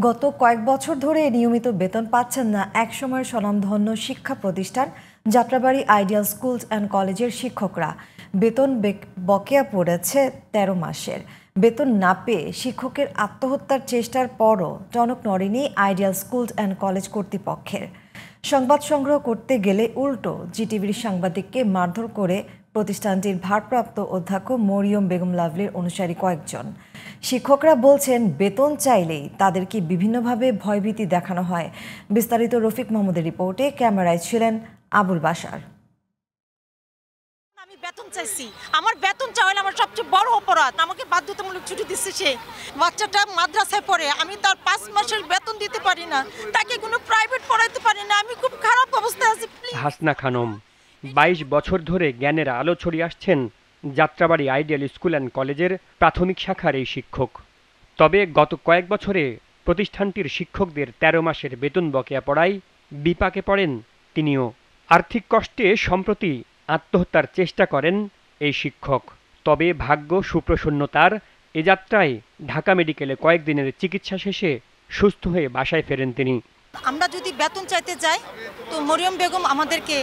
গত কয়েক বছর ধরে নিয়মিত বেতন পাচ্ছেন না একসময়ের স্বনামধন্য শিক্ষা প্রতিষ্ঠান যাত্রাবাড়ি আইডিয়াল স্কুলস অ্যান্ড কলেজের শিক্ষকরা। বেতন বকেয়া পড়েছে ১৩ মাসের। বেতন না পেয়ে শিক্ষকের আত্মহত্যার চেষ্টার পরও টনক নড়েনি আইডিয়াল স্কুলস অ্যান্ড কলেজ কর্তৃপক্ষের। সংবাদ সংগ্রহ করতে গেলে উল্টো জিটিভির সাংবাদিককে মারধর করে প্রতিষ্ঠানটির ভারপ্রাপ্ত অধ্যক্ষ মরিয়ম বেগম লাভলির অনুসারী কয়েকজন। শিক্ষকরা বলছেন বেতন চাইলেই তাদেরকে বিভিন্নভাবে ভয়ভীতি দেখানো হয়। বিস্তারিত রফিক মাহমুদের রিপোর্টে, ক্যামেরায় ছিলেন আবুল বাশার। আমি বেতন চাইছি, আমার বেতন চাইলে আমার সবচেয়ে বড় অপরাধ। আমাকে বাধ্যতামূলক ছুটি দিচ্ছে সে। বাচ্চাটা মাদ্রাসায় পড়ে, আমি তার ৫ মাসের বেতন দিতে পারি না, তাকে কোনো প্রাইভেট পড়াইতে পারি না। আমি খুব খারাপ অবস্থায় আছি। হাসনা খানম ২২ বছর ধরে জ্ঞানের আলো ছড়িয়ে আসছেন যাত্রাবাড়ি আইডিয়াল স্কুল অ্যান্ড কলেজের প্রাথমিক শাখার এই শিক্ষক। তবে গত কয়েক বছরে প্রতিষ্ঠানটির শিক্ষকদের ১৩ মাসের বেতন বকেয়া পড়ায় বিপাকে পড়েন তিনিও। আর্থিক কষ্টে সম্প্রতি আত্মহত্যার চেষ্টা করেন এই শিক্ষক। তবে ভাগ্য সুপ্রসন্ন তার। এ যাত্রায় ঢাকা মেডিকেলে কয়েকদিনের চিকিৎসা শেষে সুস্থ হয়ে বাসায় ফেরেন তিনি। আমরা যদি বেতন চাইতে যাই তো মরিয়ম বেগম আমাদেরকে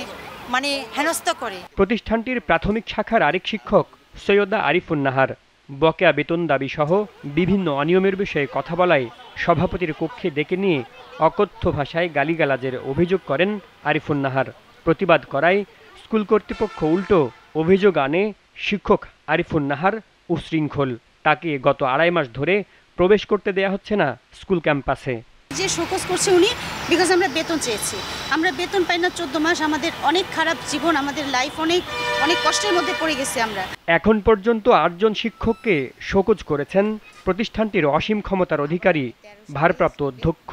হেনস্থা করে। প্রতিষ্ঠানটির প্রাথমিক শাখার আরেক শিক্ষক সৈয়দা আরিফুন নাহার বকেয়া বেতন দাবি সহ বিভিন্ন অনিয়মের বিষয়ে কথা বলায় সভাপতির কক্ষে ডেকে নিয়ে অকথ্য ভাষায় গালিগালাজের অভিযোগ করেন আরিফুন নাহার। প্রতিবাদ করায় স্কুল কর্তৃপক্ষ উল্টো অভিযোগ আনে শিক্ষক আরিফুন নাহার উশৃঙ্খল। তাকে গত ২.৫ মাস ধরে প্রবেশ করতে দেয়া হচ্ছে না স্কুল ক্যাম্পাসে। যে শোকজ করছে উনি, বিকজ আমরা বেতন চেয়েছি, আমরা বেতন পাই না ১৪ মাস। আমাদের অনেক খারাপ জীবন, আমাদের লাইফ অনেক কষ্টের মধ্যে পড়ে গেছে আমরা। এখন পর্যন্ত ৮ জন শিক্ষককে শোকজ করেছেন প্রতিষ্ঠানটির অসীম ক্ষমতার অধিকারী ভারপ্রাপ্ত অধ্যক্ষ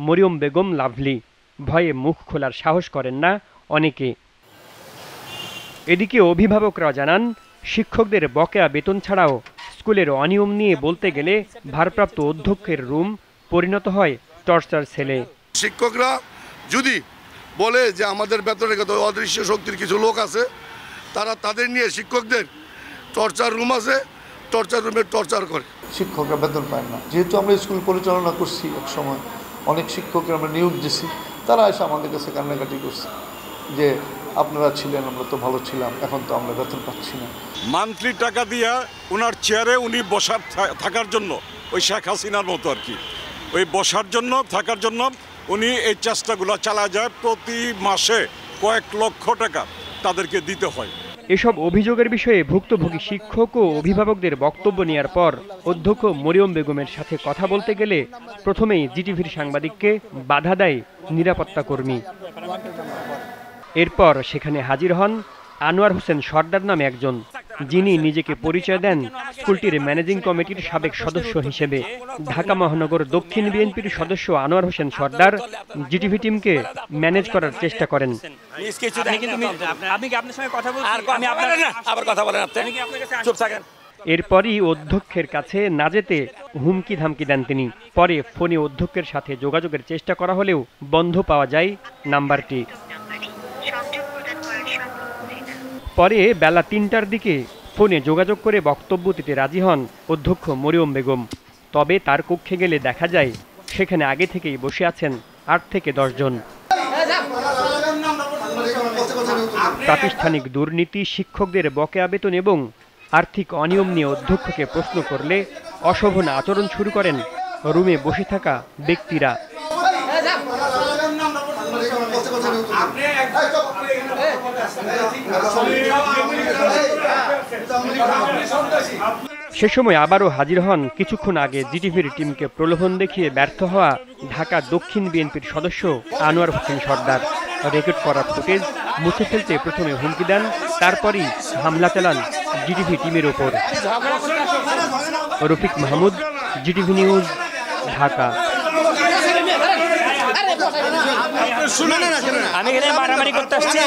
মরিয়ম বেগম লাভলি। ভয়ে মুখ খোলার সাহস করেন না অনেকে। এদিকে অভিভাবকরা জানান, শিক্ষকদের বকেয়া বেতন ছাড়াও স্কুলের অনিয়ম নিয়ে বলতে গেলে ভারপ্রাপ্ত অধ্যক্ষের রুম পরিণত হয় টর্চার সেলে। শিক্ষকরা যদি বলে যে আমাদের বেতনের কথা, অদৃশ্য শক্তির কিছু লোক আছে, তারা তাদের নিয়ে শিক্ষকদের টর্চার রুম আছে, টর্চার রুমে টর্চার করে। শিক্ষকরা বেতন পায় না। যেহেতু আমরা স্কুল পরিচালনা করছি, এক সময় অনেক শিক্ষককে আমরা নিয়োগ দিছি, তারা এসে আমাদের কাছে কান্নাকাটি করছে যে আপনারা ছিলেন, আমরা তো ভালো ছিলাম, এখন তো আমরা বেতন পাচ্ছি না। মান্থলি টাকা দিয়া ওনার চেয়ারে উনি বসার থাকার জন্য, ওই শেখ হাসিনার মতো আর কি, ওই বসার জন্য থাকার জন্য উনি এই চেষ্টাগুলো চালা যায়। প্রতি মাসে কয়েক লক্ষ টাকা তাদেরকে দিতে হয়। এসব অভিযোগের বিষয়ে ভুক্তভোগী শিক্ষক ও অভিভাবকদের বক্তব্য নেওয়ার পর অধ্যক্ষ মরিয়ম বেগমের সাথে কথা বলতে গেলে প্রথমেই জিটিভির সাংবাদিককে বাধা দেয় নিরাপত্তা কর্মী। এরপর সেখানে হাজির হন আনোয়ার হোসেন সর্দার নামে একজন, যিনি নিজেকে পরিচয় দেন স্কুলটির ম্যানেজিং কমিটির সাবেক সদস্য হিসেবে। ঢাকা মহানগর দক্ষিণ বিএনপির সদস্য আনোয়ার হোসেন সর্দার জিটিভি টিমকে ম্যানেজ করার চেষ্টা করেন। এরপরই অধ্যক্ষের কাছে না যেতে হুমকি ধামকি দেন তিনি। পরে ফোনে অধ্যক্ষের সাথে যোগাযোগের চেষ্টা করা হলেও বন্ধ পাওয়া যায় নাম্বারটি। পরে বেলা ৩টার দিকে ফোনে যোগাযোগ করে বক্তব্য দিতে রাজি হন অধ্যক্ষ মরিয়ম বেগম। তবে তার কক্ষে গেলে দেখা যায় সেখানে আগে থেকেই বসে আছেন ৮ থেকে ১০ জন। প্রাতিষ্ঠানিক দুর্নীতি, শিক্ষকদের বকেয়া বেতন এবং আর্থিক অনিয়ম নিয়ে অধ্যক্ষকে প্রশ্ন করলে অশোভন আচরণ শুরু করেন রুমে বসে থাকা ব্যক্তিরা। সে সময় আবারও হাজির হন কিছুক্ষণ আগে জিটিভির টিমকে প্রলোভন দেখিয়ে ব্যর্থ হওয়া ঢাকা দক্ষিণ বিএনপির সদস্য আনোয়ার হোসেন সর্দার। রেকর্ড করা ফুটেজ মুছে ফেলতে প্রথমে হুমকি দেন, তারপরই হামলা চালান জিটিভি টিমের ওপর। Rafiq Mahmud, GTV news, Dhaka. আমি এখানে মারামারি করতে আসছি।